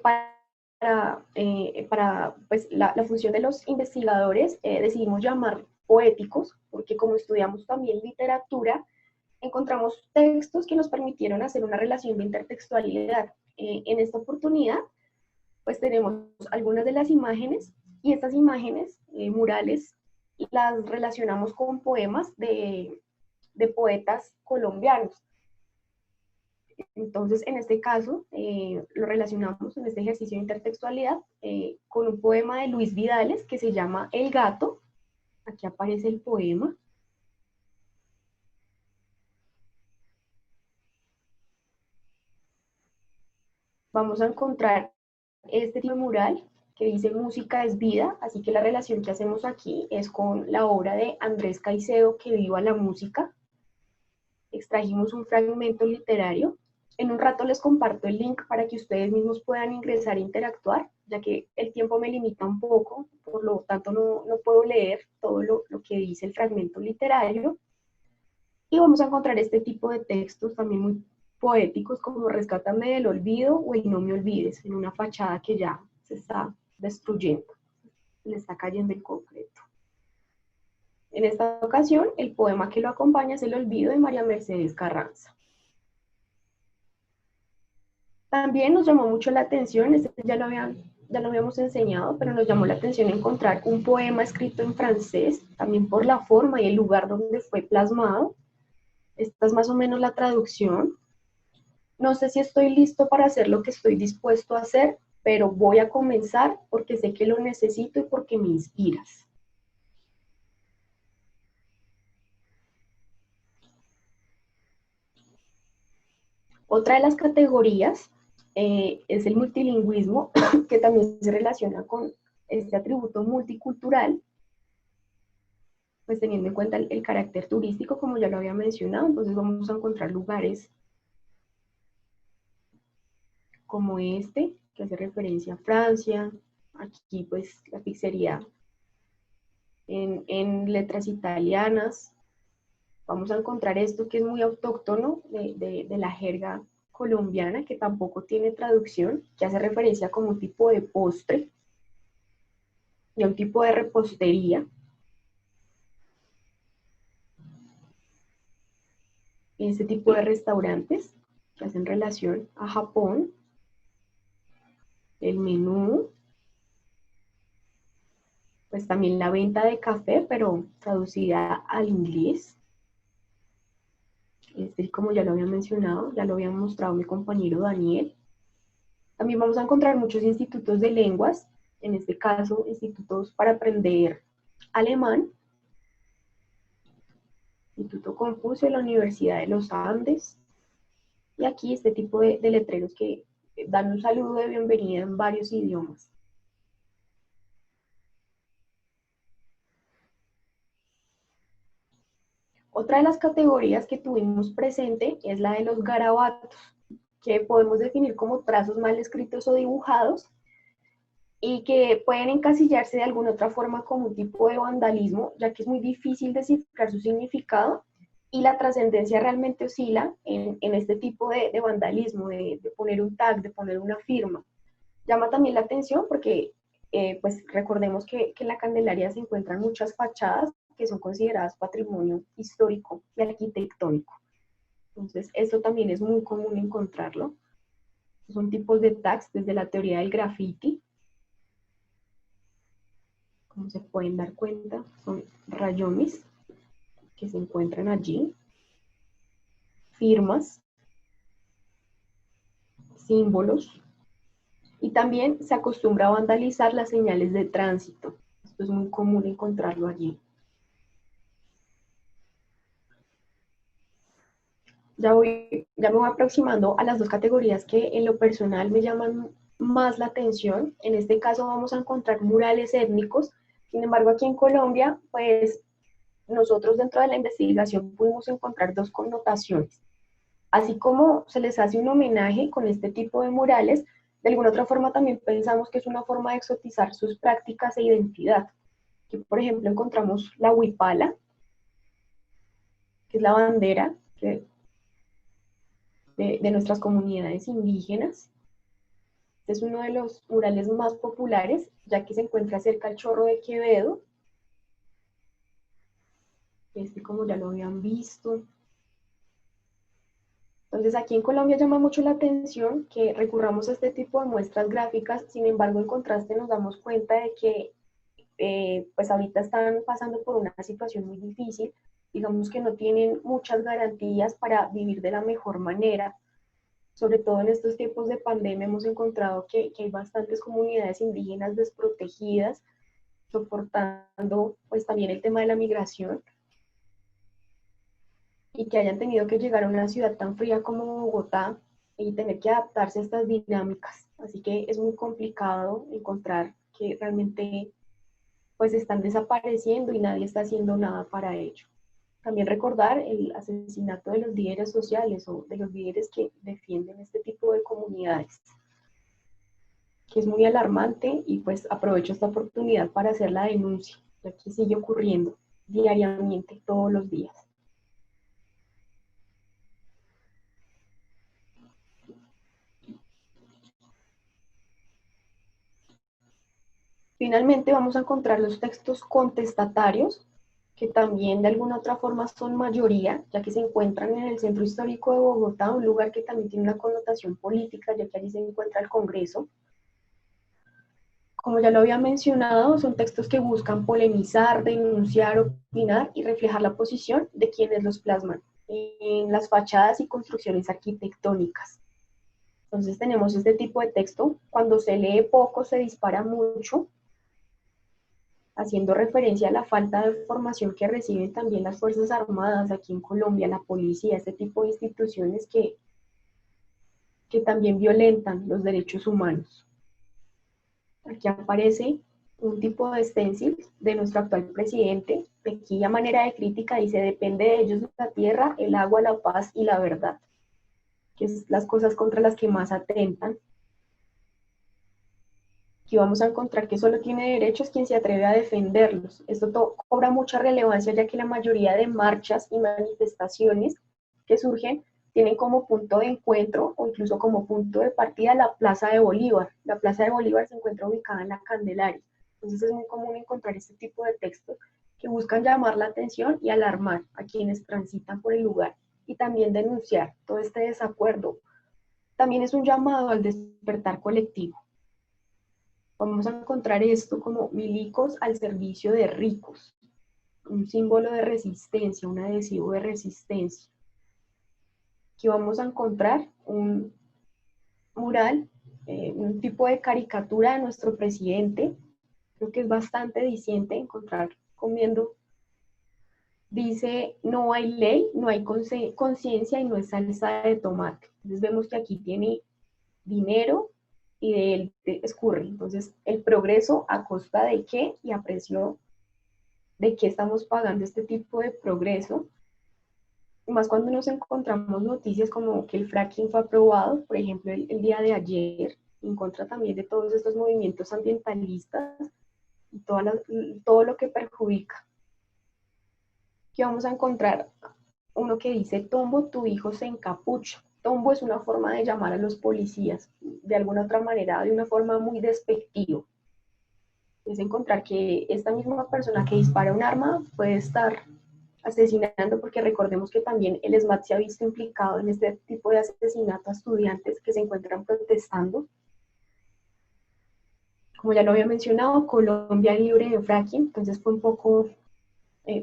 para pues, la función de los investigadores decidimos llamar poéticos, porque como estudiamos también literatura, encontramos textos que nos permitieron hacer una relación de intertextualidad. En esta oportunidad, pues tenemos algunas de las imágenes, y estas imágenes murales las relacionamos con poemas de poetas colombianos. Entonces, en este caso, lo relacionamos en este ejercicio de intertextualidad con un poema de Luis Vidales que se llama El gato. Aquí aparece el poema. Vamos a encontrar este tipo de mural que dice música es vida, así que la relación que hacemos aquí es con la obra de Andrés Caicedo, 𝗃𝗏 la música. Extrajimos un fragmento literario. En un rato les comparto el link para que ustedes mismos puedan ingresar e interactuar, ya que el tiempo me limita un poco, por lo tanto no puedo leer todo lo que dice el fragmento literario. Y vamos a encontrar este tipo de textos también muy poéticos, como Rescátame del olvido o Y no me olvides, en una fachada que ya se está destruyendo, le está cayendo el concreto. En esta ocasión, el poema que lo acompaña es El olvido de María Mercedes Carranza. También nos llamó mucho la atención, este ya lo habíamos enseñado, pero nos llamó la atención encontrar un poema escrito en francés, también por la forma y el lugar donde fue plasmado. Esta es más o menos la traducción. No sé si estoy listo para hacer lo que estoy dispuesto a hacer, pero voy a comenzar porque sé que lo necesito y porque me inspiras. Otra de las categorías es el multilingüismo, que también se relaciona con este atributo multicultural, pues teniendo en cuenta el carácter turístico, como ya lo había mencionado. Entonces vamos a encontrar lugares como este, que hace referencia a Francia. Aquí pues la pizzería en letras italianas. Vamos a encontrar esto que es muy autóctono de la jerga colombiana, que tampoco tiene traducción, que hace referencia como un tipo de postre y a un tipo de repostería. Este tipo de restaurantes que hacen relación a Japón, el menú, pues también la venta de café, pero traducida al inglés. Como ya lo había mencionado, ya lo había mostrado mi compañero Daniel. También vamos a encontrar muchos institutos de lenguas, en este caso institutos para aprender alemán, Instituto Confucio de la Universidad de los Andes, y aquí este tipo de letreros que dan un saludo de bienvenida en varios idiomas. Otra de las categorías que tuvimos presente es la de los garabatos, que podemos definir como trazos mal escritos o dibujados, y que pueden encasillarse de alguna otra forma como un tipo de vandalismo, ya que es muy difícil descifrar su significado, y la trascendencia realmente oscila en este tipo de vandalismo, de poner un tag, de poner una firma. Llama también la atención porque pues recordemos que en la Candelaria se encuentran muchas fachadas que son consideradas patrimonio histórico y arquitectónico. Entonces, esto también es muy común encontrarlo. Son tipos de tags desde la teoría del graffiti. Como se pueden dar cuenta, son rayones que se encuentran allí, firmas, símbolos, y también se acostumbra a vandalizar las señales de tránsito. Esto es muy común encontrarlo allí. Ya me voy aproximando a las dos categorías que en lo personal me llaman más la atención. En este caso vamos a encontrar murales étnicos. Sin embargo, aquí en Colombia, pues nosotros dentro de la investigación pudimos encontrar dos connotaciones. Así como se les hace un homenaje con este tipo de murales, de alguna otra forma también pensamos que es una forma de exotizar sus prácticas e identidad. Aquí, por ejemplo, encontramos la huipala, que es la bandera de nuestras comunidades indígenas. Este es uno de los murales más populares, ya que se encuentra cerca al Chorro de Quevedo. Como ya lo habían visto. Entonces, aquí en Colombia llama mucho la atención que recurramos a este tipo de muestras gráficas. Sin embargo, en contraste nos damos cuenta de que pues ahorita están pasando por una situación muy difícil. Digamos que no tienen muchas garantías para vivir de la mejor manera. Sobre todo en estos tiempos de pandemia hemos encontrado que hay bastantes comunidades indígenas desprotegidas, soportando pues también el tema de la migración, y que hayan tenido que llegar a una ciudad tan fría como Bogotá y tener que adaptarse a estas dinámicas. Así que es muy complicado encontrar que realmente pues están desapareciendo y nadie está haciendo nada para ello. También recordar el asesinato de los líderes sociales o de los líderes que defienden este tipo de comunidades, que es muy alarmante, y pues aprovecho esta oportunidad para hacer la denuncia, ya que sigue ocurriendo diariamente, todos los días. Finalmente vamos a encontrar los textos contestatarios, que también de alguna otra forma son mayoría, ya que se encuentran en el centro histórico de Bogotá, un lugar que también tiene una connotación política, ya que allí se encuentra el Congreso. Como ya lo había mencionado, son textos que buscan polemizar, denunciar, opinar y reflejar la posición de quienes los plasman en las fachadas y construcciones arquitectónicas. Entonces tenemos este tipo de texto, cuando se lee poco se dispara mucho, haciendo referencia a la falta de formación que reciben también las Fuerzas Armadas aquí en Colombia, la policía, este tipo de instituciones que también violentan los derechos humanos. Aquí aparece un tipo de stencil de nuestro actual presidente. Aquí a manera de crítica dice: depende de ellos la tierra, el agua, la paz y la verdad, que es las cosas contra las que más atentan. Aquí vamos a encontrar que solo tiene derechos quien se atreve a defenderlos. Esto cobra mucha relevancia, ya que la mayoría de marchas y manifestaciones que surgen tienen como punto de encuentro o incluso como punto de partida la Plaza de Bolívar. La Plaza de Bolívar se encuentra ubicada en la Candelaria. Entonces es muy común encontrar este tipo de textos que buscan llamar la atención y alarmar a quienes transitan por el lugar y también denunciar todo este desacuerdo. También es un llamado al despertar colectivo. Vamos a encontrar esto como milicos al servicio de ricos, un símbolo de resistencia, un adhesivo de resistencia. Aquí vamos a encontrar un mural, un tipo de caricatura de nuestro presidente. Creo que es bastante diciente encontrar comiendo. Dice: no hay ley, no hay conciencia y no es salsa de tomate. Entonces vemos que aquí tiene dinero y de él escurre. Entonces, el progreso a costa de qué y a precio de qué estamos pagando este tipo de progreso. Y más cuando nos encontramos noticias como que el fracking fue aprobado, por ejemplo, el día de ayer, en contra también de todos estos movimientos ambientalistas y todo lo que perjudica. Aquí vamos a encontrar uno que dice: Tombo, tu hijo se encapucha. Tombo es una forma de llamar a los policías, de alguna otra manera, de una forma muy despectiva. Es encontrar que esta misma persona que dispara un arma puede estar asesinando, porque recordemos que también el 𝗪𝗲𝗇𝗏 se ha visto implicado en este tipo de asesinato a estudiantes que se encuentran protestando. Como ya lo había mencionado, Colombia libre de fracking, entonces fue un poco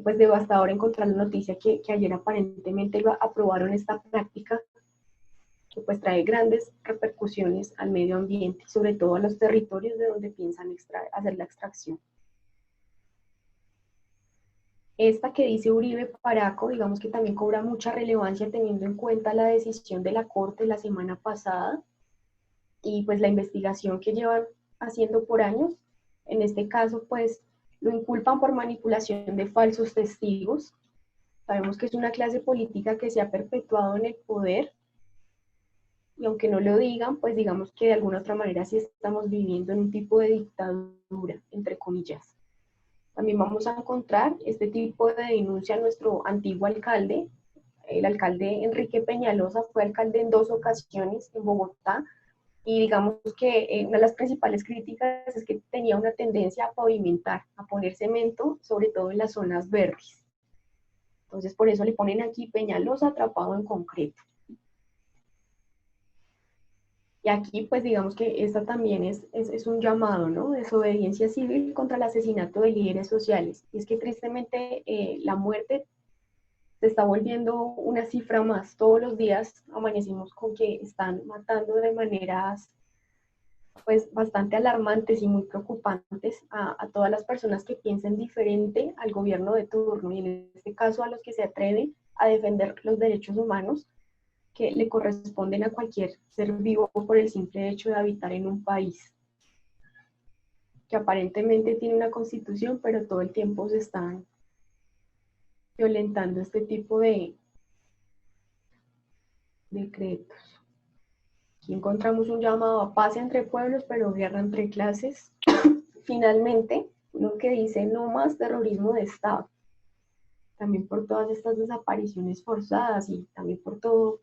pues devastador encontrar la noticia que ayer aparentemente aprobaron esta práctica que pues trae grandes repercusiones al medio ambiente y sobre todo a los territorios de donde piensan hacer la extracción. Esta que dice 𝗬𝗏𝗡𝗏, digamos que también cobra mucha relevancia teniendo en cuenta la decisión de la Corte la semana pasada y pues la investigación que llevan haciendo por años. En este caso pues lo inculpan por manipulación de falsos testigos. Sabemos que es una clase política que se ha perpetuado en el poder y aunque no lo digan, pues digamos que de alguna otra manera sí estamos viviendo en un tipo de dictadura, entre comillas. También vamos a encontrar este tipo de denuncia a nuestro antiguo alcalde. El alcalde Enrique Peñalosa fue alcalde en 2 ocasiones en Bogotá y digamos que una de las principales críticas es que tenía una tendencia a pavimentar, a poner cemento, sobre todo en las zonas verdes. Entonces por eso le ponen aquí Peñalosa atrapado en concreto. Y aquí, pues digamos que esta también es un llamado, ¿no? Desobediencia civil contra el asesinato de líderes sociales. Y es que tristemente la muerte se está volviendo una cifra más. Todos los días amanecimos con que están matando de maneras pues bastante alarmantes y muy preocupantes a todas las personas que piensen diferente al gobierno de turno. Y en este caso a los que se atreven a defender los derechos humanos que le corresponden a cualquier ser vivo por el simple hecho de habitar en un país que aparentemente tiene una constitución, pero todo el tiempo se están violentando este tipo de decretos. Aquí encontramos un llamado a paz entre pueblos, pero guerra entre clases. Finalmente, uno que dice: no más terrorismo de Estado. También por todas estas desapariciones forzadas y también por todo,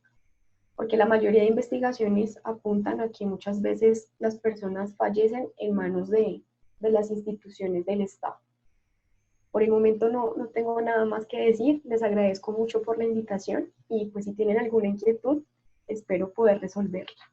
porque la mayoría de investigaciones apuntan a que muchas veces las personas fallecen en manos de las instituciones del Estado. Por el momento no tengo nada más que decir, les agradezco mucho por la invitación y pues si tienen alguna inquietud, espero poder resolverla.